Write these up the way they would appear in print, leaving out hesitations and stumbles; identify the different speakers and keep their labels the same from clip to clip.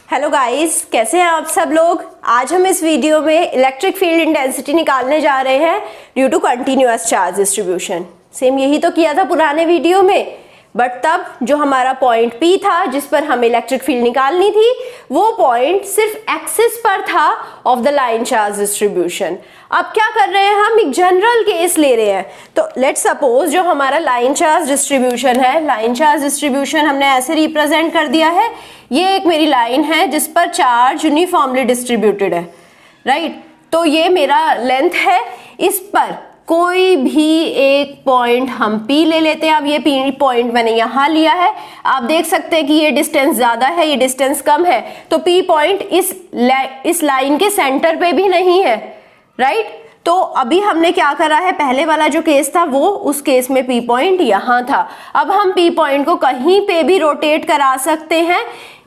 Speaker 1: Hello guys, कैसे हैं आप सब लोग। आज हम इस वीडियो में इलेक्ट्रिक फील्ड इंटेंसिटी निकालने जा रहे हैं due to continuous charge distribution. Same यही तो किया था पुराने वीडियो में, बट तब जो हमारा पॉइंट P था जिस पर हमें इलेक्ट्रिक फील्ड निकालनी थी वो पॉइंट सिर्फ एक्सिस पर था of the line charge distribution. अब क्या कर रहे हैं, हम एक जनरल केस ले रहे हैं। तो लेट्स सपोज जो हमारा लाइन चार्ज डिस्ट्रीब्यूशन है, लाइन चार्ज डिस्ट्रीब्यूशन हमने ऐसे रिप्रेजेंट कर दिया है। ये एक मेरी लाइन है जिस पर चार्ज यूनिफॉर्मली डिस्ट्रीब्यूटेड है, राइट। तो ये मेरा लेंथ है, इस पर कोई भी एक पॉइंट हम P ले लेते हैं। अब ये P पॉइंट मैंने यहाँ लिया है, आप देख सकते हैं कि ये डिस्टेंस ज़्यादा है, ये डिस्टेंस कम है, तो P पॉइंट इस लाइन के सेंटर पे भी नहीं है, राइट। तो अभी हमने क्या करा है, पहले वाला जो केस था वो उस केस में P पॉइंट यहाँ था। अब हम P पॉइंट को कहीं पे भी रोटेट करा सकते हैं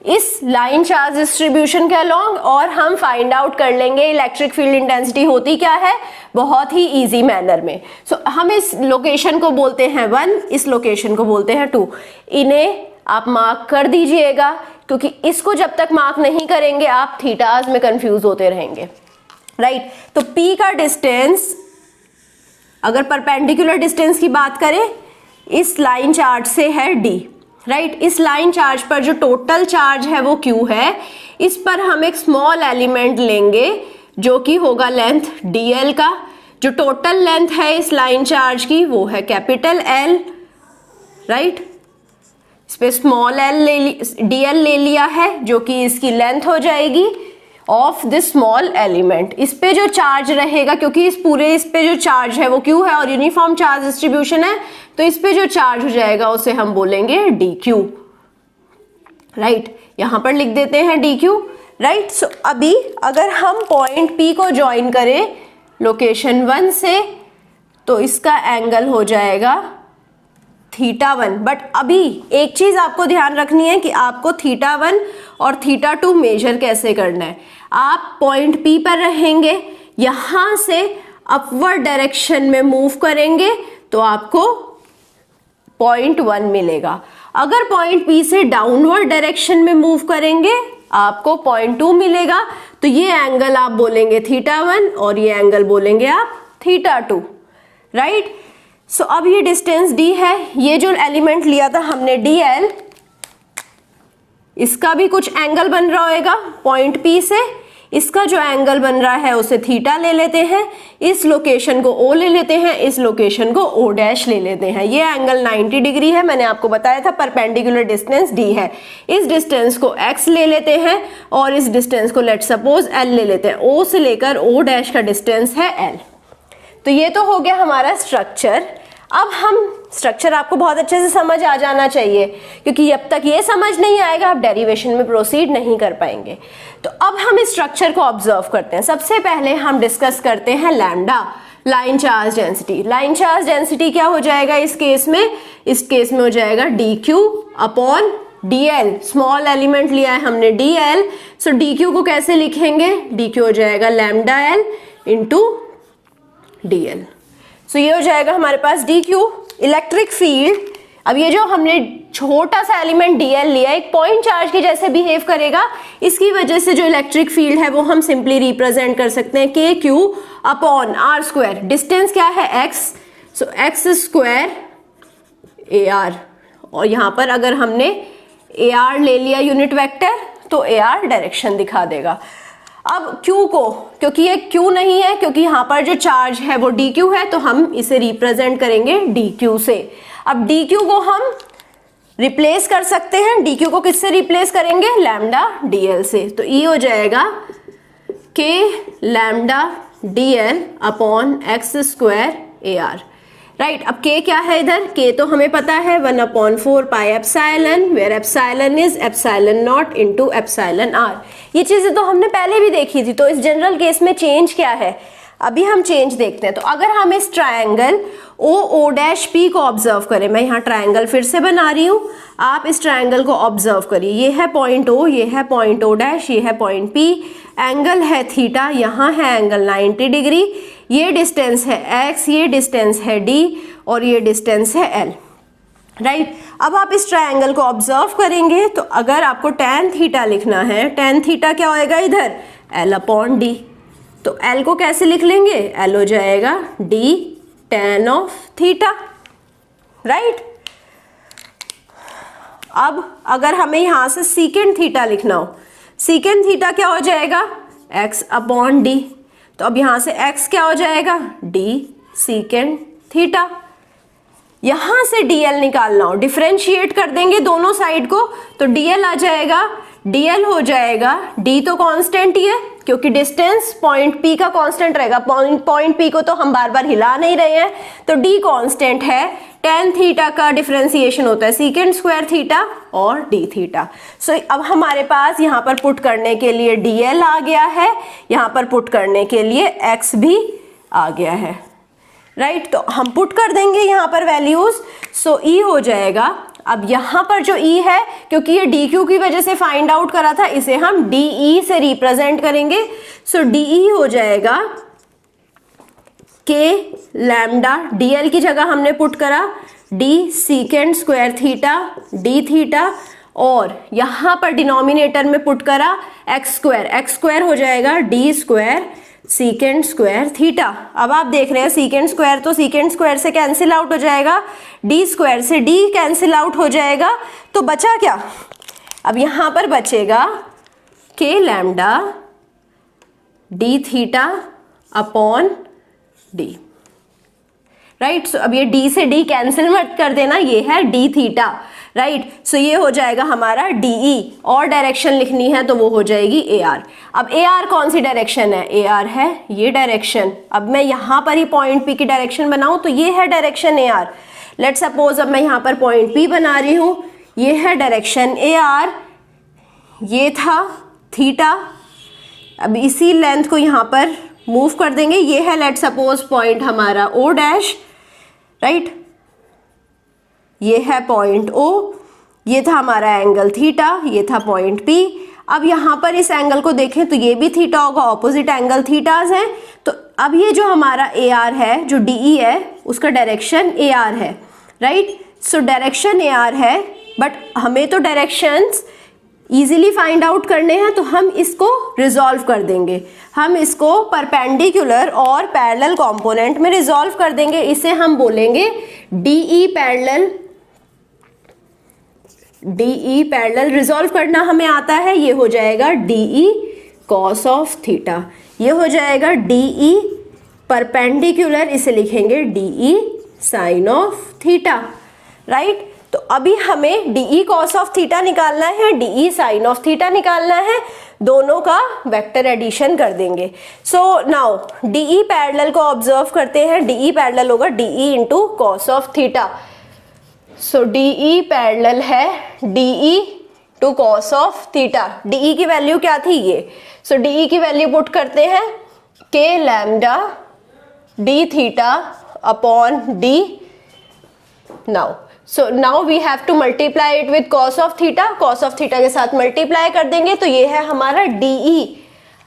Speaker 1: इस लाइन चार्ज डिस्ट्रीब्यूशन के अलोंग, और हम फाइंड आउट कर लेंगे इलेक्ट्रिक फील्ड इंटेंसिटी होती क्या है, बहुत ही इजी मैनर में। सो हम इस लोकेशन को बोलते हैं 1, इस लोकेशन को बोलते हैं 2। इन्हें आप मार्क कर दीजिएगा, क्योंकि इसको जब तक मार्क नहीं करेंगे आप थीटाज में कंफ्यूज होते रहेंगे, राइट। तो P का डिस्टेंस, अगर परपेंडिकुलर डिस्टेंस की बात करें, इस लाइन चार्ज से है D, राइट। इस लाइन चार्ज पर जो टोटल चार्ज है वो Q है। इस पर हम एक स्मॉल एलिमेंट लेंगे जो कि होगा लेंथ dl का। जो टोटल लेंथ है इस लाइन चार्ज की वो है कैपिटल L, राइट। इस पे स्मॉल dl ले लिया है जो कि इसकी लेंथ हो जाएगी ऑफ दिस स्मॉल एलिमेंट। इस पे जो चार्ज रहेगा, क्योंकि इस पे जो चार्ज है वो Q है और यूनिफॉर्म चार्ज डिस्ट्रीब्यूशन है, तो इस पे जो चार्ज हो जाएगा उसे हम बोलेंगे dq, राइट। यहां पर लिख देते हैं dq, राइट। सो अभी अगर हम पॉइंट P को ज्वाइन करें लोकेशन 1 से, तो इसका एंगल हो जाएगा θ1। बट अभी एक चीज आपको ध्यान रखनी है कि आपको θ1 और θ2 मेजर कैसे करना है। आप पॉइंट P पर रहेंगे, यहां से अपवर्ड डायरेक्शन में मूव करेंगे तो आपको पॉइंट 1 मिलेगा। अगर पॉइंट P से डाउनवर्ड डायरेक्शन में मूव करेंगे आपको पॉइंट 2 मिलेगा। तो ये एंगल आप बोलेंगे θ1 और ये एंगल बोलेंगे आप θ2, राइट। सो अब ये डिस्टेंस D है, ये जो एलिमेंट लिया था हमने dl, इसका भी कुछ एंगल बन रहा होगा पॉइंट P से। इसका जो एंगल बन रहा है उसे थीटा ले लेते हैं, इस लोकेशन को O ले लेते हैं, इस लोकेशन को O डैश ले लेते हैं। ये एंगल 90 डिग्री है, मैंने आपको बताया था परपेंडिकुलर डिस्टेंस D है। इस डिस्टेंस को x ले लेते हैं और इस डिस्टेंस को लेट सपोज L ले लेते हैं। O से लेकर O डैश का डिस्टेंस है L। तो ये तो हो गया हमारा स्ट्रक्चर। अब हम स्ट्रक्चर आपको बहुत अच्छे से समझ आ जाना चाहिए, क्योंकि जब तक ये समझ नहीं आएगा आप डेरिवेशन में प्रोसीड नहीं कर पाएंगे। तो अब हम इस स्ट्रक्चर को ऑब्जर्व करते हैं। सबसे पहले हम डिस्कस करते हैं lambda, line charge density. Line charge density क्या हो जाएगा इस केस में, इस केस में हो जाएगा dq upon dl। Small element लिया है हमने dl, सो dq को कैसे लिखेंगे, dq हो जाएगा लैम्डा l इंटू dl। सो ये हो जाएगा हमारे पास dq। इलेक्ट्रिक फील्ड, अब ये जो हमने छोटा सा एलिमेंट dl लिया एक पॉइंट चार्ज के जैसे बिहेव करेगा, इसकी वजह से जो इलेक्ट्रिक फील्ड है वो हम सिंपली रिप्रेजेंट कर सकते हैं kq upon r square. Distance क्या है x, सो x स्क्वायर ar, और यहाँ पर अगर हमने ar ले लिया यूनिट वेक्टर तो ar डायरेक्शन दिखा देगा। अब Q को, क्योंकि ये Q नहीं है, क्योंकि यहाँ पर जो चार्ज है वो dq है, तो हम इसे रिप्रेजेंट करेंगे dq से। अब dq को हम रिप्लेस कर सकते हैं, dq को किससे रिप्लेस करेंगे, लैम्डा dl से। तो E हो जाएगा k lambda dl upon x square ar, right. अब k क्या है इधर, k तो हमें पता है 1/4 pi epsilon, where epsilon is epsilon not into epsilon r। ये चीजें तो हमने पहले भी देखी थी। तो इस जनरल केस में चेंज क्या है, अभी हम चेंज देखते हैं। तो अगर हम इस ट्रायंगल ओ डैश पी को ऑब्जर्व करें, मैं यहाँ ट्रायंगल फिर से बना रही हूँ, आप इस ट्रायंगल को ऑब्जर्व करिए। ये है पॉइंट O, ये है पॉइंट O डैश, ये है पॉइंट P, एंगल है थीटा, यहाँ है एंगल 90 डिग्री, ये डिस्टेंस है x, ये डिस्टेंस है d और ये डिस्टेंस है l। राइट। अब आप इस ट्रायंगल को ऑब्जर्व करेंगे तो अगर आपको tan थीटा लिखना है, tan थीटा क्या होएगा इधर L अपॉन डी, तो L को कैसे लिख लेंगे, L हो जाएगा d tan of theta, right. अब अगर हमें यहां से सीकेंट थीटा लिखना हो, सीकेंट थीटा क्या हो जाएगा x अपॉन डी, तो अब यहां से x क्या हो जाएगा d सीकेंट थीटा। यहां से dl निकालना हो, डिफरेंशिएट कर देंगे दोनों साइड को, तो dl आ जाएगा, dl हो जाएगा, d तो कांस्टेंट ही है क्योंकि डिस्टेंस पॉइंट P का कांस्टेंट रहेगा, पॉइंट P को तो हम बार बार हिला नहीं रहे हैं, तो d कांस्टेंट है। tan थीटा का डिफरेंशिएशन होता है सीकेंट स्क्वायर थीटा और d थीटा। सो अब हमारे पास यहाँ पर पुट करने के लिए dl आ गया है, यहाँ पर पुट करने के लिए x भी आ गया है, राइट। तो हम पुट कर देंगे यहाँ पर वैल्यूज, सो E हो जाएगा। अब यहाँ पर जो E है, क्योंकि ये DQ की वजह से फाइंड आउट करा था, इसे हम DE से रिप्रेजेंट करेंगे, सो DE हो जाएगा K लैम्डा, DL की जगह हमने पुट करा D secant square theta D theta, और यहाँ पर डिनोमिनेटर में पुट करा x स्क्वायर हो जाएगा D square secant square theta. अब आप देख रहे हैं सीकेंट स्क्वायर तो सीकेंट स्क्वायर से कैंसिल आउट हो जाएगा, डी स्क्वायर से डी कैंसिल आउट हो जाएगा, तो बचा क्या, अब यहां पर बचेगा K lambda D theta upon D, right. So अब ये d से d कैंसिल मत कर देना, ये है d थीटा, राइट। सो ये हो जाएगा हमारा DE, और डायरेक्शन लिखनी है तो वो हो जाएगी AR। अब AR कौन सी डायरेक्शन है, AR है ये डायरेक्शन। अब मैं यहाँ पर ही पॉइंट P की डायरेक्शन बनाऊँ तो ये है डायरेक्शन AR। लेट सपोज अब मैं यहाँ पर पॉइंट P बना रही हूँ, ये है डायरेक्शन AR, ये था थीटा। अब इसी लेंथ को यहाँ पर मूव कर देंगे, ये है लेट सपोज पॉइंट हमारा O डैश, राइट, ये है पॉइंट O, ये था हमारा एंगल थीटा, ये था पॉइंट P। अब यहाँ पर इस एंगल को देखें तो ये भी थीटा होगा, ऑपोजिट एंगल थीटाज हैं। तो अब ये जो हमारा AR है, जो DE है, उसका डायरेक्शन AR है, राइट। सो डायरेक्शन AR है, बट हमें तो डायरेक्शंस इजीली फाइंड आउट करने हैं, तो हम इसको रिजॉल्व कर देंगे, हम इसको परपेंडिकुलर और पैरेलल कंपोनेंट में रिजॉल्व कर देंगे। इसे हम बोलेंगे DE पैरेलल रिजॉल्व करना हमें आता है, ये हो जाएगा DE कॉस ऑफ थीटा, ये हो जाएगा DE परपेंडिकुलर, इसे लिखेंगे DE sine of theta, right. तो अभी हमें DE कॉस ऑफ थीटा निकालना है, DE साइन ऑफ थीटा निकालना है, दोनों का वेक्टर एडिशन कर देंगे। सो नाउ DE पैरेलल को ऑब्जर्व करते हैं, DE पैरेलल होगा DE into cos of theta. So DE parallel है DE to cos of theta. DE की वैल्यू क्या थी ये, सो DE की वैल्यू पुट करते हैं k lambda d theta upon d। Now we have to multiply it with cos of theta, cos of theta के साथ मल्टीप्लाई कर देंगे, तो ये है हमारा DE।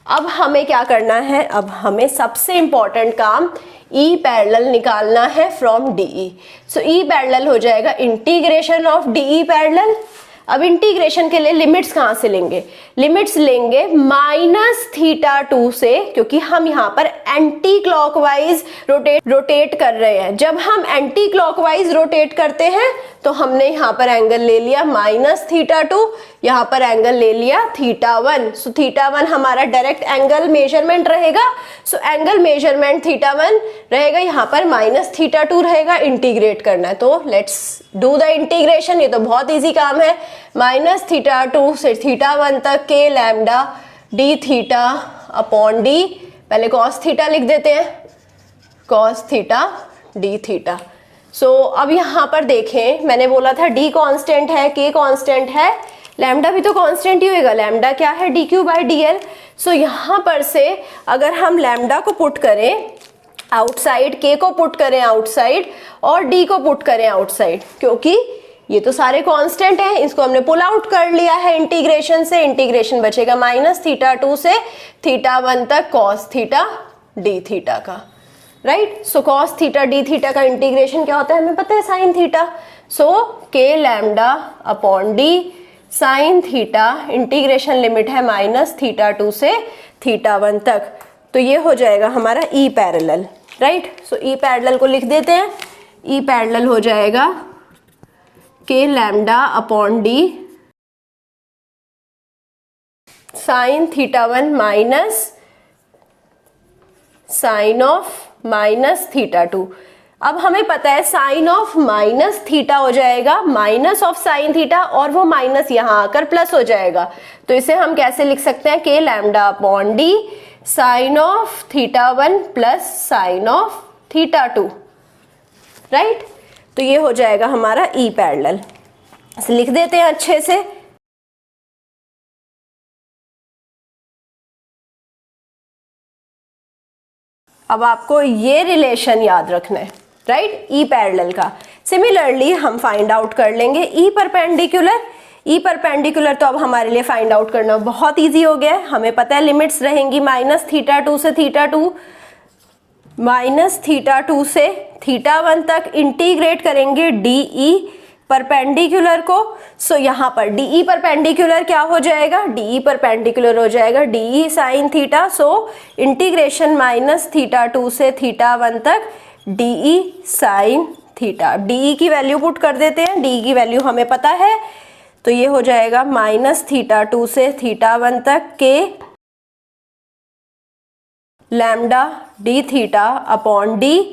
Speaker 1: अब हमें क्या करना है, अब हमें सबसे इंपॉर्टेंट काम E पैरेलल निकालना है from DE। So E parallel हो जाएगा इंटीग्रेशन ऑफ DE पैरेलल। अब इंटीग्रेशन के लिए लिमिट्स कहाँ से लेंगे, लिमिट्स लेंगे -θ2 से, क्योंकि हम यहाँ पर एंटी क्लॉकवाइज रोटेट कर रहे हैं। जब हम एंटी क्लॉकवाइज रोटेट करते हैं तो हमने यहाँ पर एंगल ले लिया -θ2, यहाँ पर एंगल ले लिया θ1। सो θ1 हमारा डायरेक्ट एंगल मेजरमेंट रहेगा, सो एंगल मेजरमेंट θ1 रहेगा, यहाँ पर -θ2 रहेगा। इंटीग्रेट करना है तो लेट्स डू द इंटीग्रेशन, ये तो बहुत इजी काम है। -θ2 से θ1 तक k lambda d theta upon d, पहले cos थीटा लिख देते हैं, cos थीटा d थीटा। सो अब यहाँ पर देखें, मैंने बोला था d कांस्टेंट है, k कांस्टेंट है, लैम्डा भी तो कांस्टेंट ही होगा, लैम्डा क्या है dq बाई dl। सो यहाँ पर से अगर हम लैम्डा को पुट करें आउटसाइड, k को पुट करें आउटसाइड और d को पुट करें आउटसाइड, क्योंकि ये तो सारे कांस्टेंट हैं, इसको हमने पुल आउट कर लिया है इंटीग्रेशन से। इंटीग्रेशन बचेगा -θ2 से θ1 तक cos थीटा d थीटा का, राइट। सो cos थीटा d थीटा का इंटीग्रेशन क्या होता है हमें पता है, sin theta. So K lambda upon D sine theta, integration limit है -θ2 से θ1 तक, तो ये हो जाएगा हमारा E parallel, right. So E parallel को लिख देते हैं। ई पैरेलल हो जाएगा K lambda upon D sine θ1 minus sine of -θ2। अब हमें पता है साइन ऑफ माइनस थीटा हो जाएगा माइनस ऑफ साइन थीटा, और वो माइनस यहाँ आकर प्लस हो जाएगा, तो इसे हम कैसे लिख सकते हैं, K lambda upon D sine of θ1 plus sine of θ2, right. तो ये हो जाएगा हमारा ई पैरेलल। लिख देते हैं अच्छे से। अब आपको ये रिलेशन याद रखना है, राइट, ई पैरेलल का। सिमिलरली हम फाइंड आउट कर लेंगे ई परपेंडिकुलर। ई परपेंडिकुलर तो अब हमारे लिए फाइंड आउट करना बहुत इजी हो गया है। हमें पता है लिमिट्स रहेंगी -θ2 से θ2, -θ2 से θ1 तक इंटीग्रेट करेंगे DE परपेंडिकुलर को। सो यहाँ पर DE परपेंडिकुलर क्या हो जाएगा, DE परपेंडिकुलर हो जाएगा DE sine theta. So integration -θ2 से θ1 तक DE साइन थीटा। DE की वैल्यू पुट कर देते हैं, DE की वैल्यू हमें पता है, तो ये हो जाएगा -θ2 से θ1 तक के lambda D theta upon D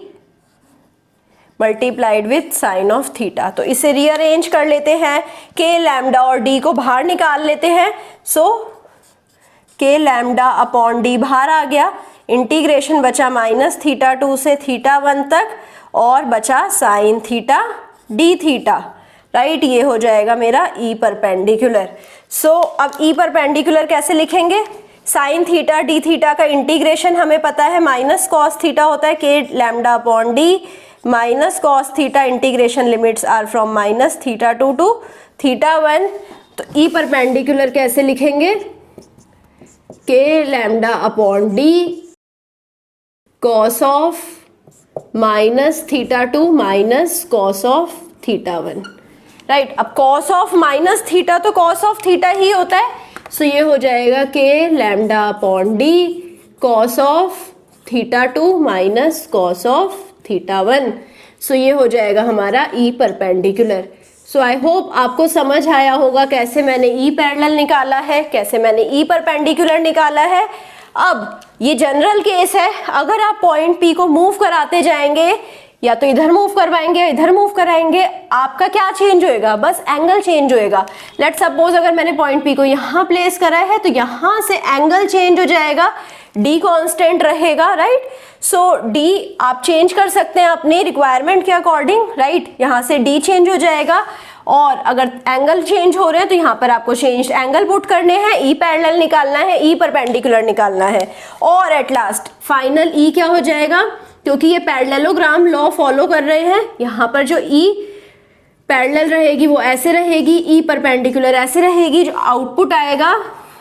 Speaker 1: multiplied with sine of theta. तो इसे रीअरेंज कर लेते हैं, के लैम्डा और डी को बाहर निकाल लेते हैं। सो के लैम्डा अपॉन डी बाहर आ गया, इंटीग्रेशन बचा -θ2 से θ1 तक और बचा sign theta D theta, right. ये हो जाएगा मेरा ई परपेंडिकुलर। सो अब ई परपेंडिकुलर कैसे लिखेंगे, साइन थीटा डी थीटा का इंटीग्रेशन हमें पता है माइनस कॉस थीटा होता है, K lambda upon D minus cos theta, integration limits are from -θ2 to θ1। तो ई परपेंडिकुलर कैसे लिखेंगे, K lambda upon D cos of -θ2 minus cos of θ1, right. अब कॉस ऑफ माइनस थीटा तो cos of theta ही होता है। So ये हो जाएगा K lambda upon D cos of θ2 minus cos of θ1। So ये हो जाएगा हमारा ई परपेंडिकुलर। सो आई होप आपको समझ आया होगा कैसे मैंने ई पैरेलल निकाला है, कैसे मैंने ई परपेंडिकुलर निकाला है। अब ये जनरल केस है, अगर आप पॉइंट पी को मूव कराते जाएंगे, या तो इधर मूव करवाएंगे या इधर मूव कराएंगे, आपका क्या चेंज होएगा, बस एंगल चेंज होएगा। लेट्स सपोज अगर मैंने पॉइंट पी को यहाँ प्लेस करा है तो यहाँ से एंगल चेंज हो जाएगा, डी कांस्टेंट रहेगा, राइट। सो डी आप चेंज कर सकते हैं अपनी रिक्वायरमेंट के अकॉर्डिंग, राइट। यहाँ से डी चेंज हो जाएगा, और अगर एंगल चेंज हो रहे हैं तो यहाँ पर आपको चेंज एंगल पुट करने हैं, ई पैरेलल निकालना है, ई परपेंडिकुलर निकालना है, और एट लास्ट फाइनल ई क्या हो जाएगा, क्योंकि ये पैरेललोग्राम लॉ फॉलो कर रहे हैं, यहाँ पर जो ई पैरेलल रहेगी वो ऐसे रहेगी, ई परपेंडिकुलर ऐसे रहेगी, जो आउटपुट आएगा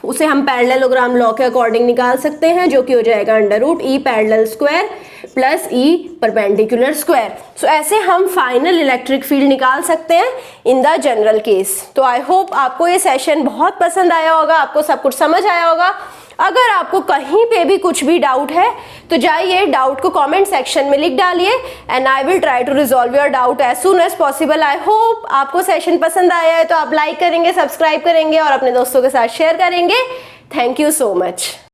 Speaker 1: उसे हम पैरेललोग्राम लॉ के अकॉर्डिंग निकाल सकते हैं, जो कि हो जाएगा √E parallel square plus E perpendicular square. So ऐसे हम फाइनल इलेक्ट्रिक फील्ड निकाल सकते हैं इन द जनरल केस। तो आई होप आपको ये सेशन बहुत पसंद आया होगा, आपको सब कुछ समझ आया होगा। अगर आपको कहीं पे भी कुछ भी डाउट है तो जाइए डाउट को कमेंट सेक्शन में लिख डालिए, and I will try to resolve your doubt as soon as possible. I hope आपको सेशन पसंद आया है तो आप लाइक करेंगे, सब्सक्राइब करेंगे और अपने दोस्तों के साथ शेयर करेंगे। Thank you so much.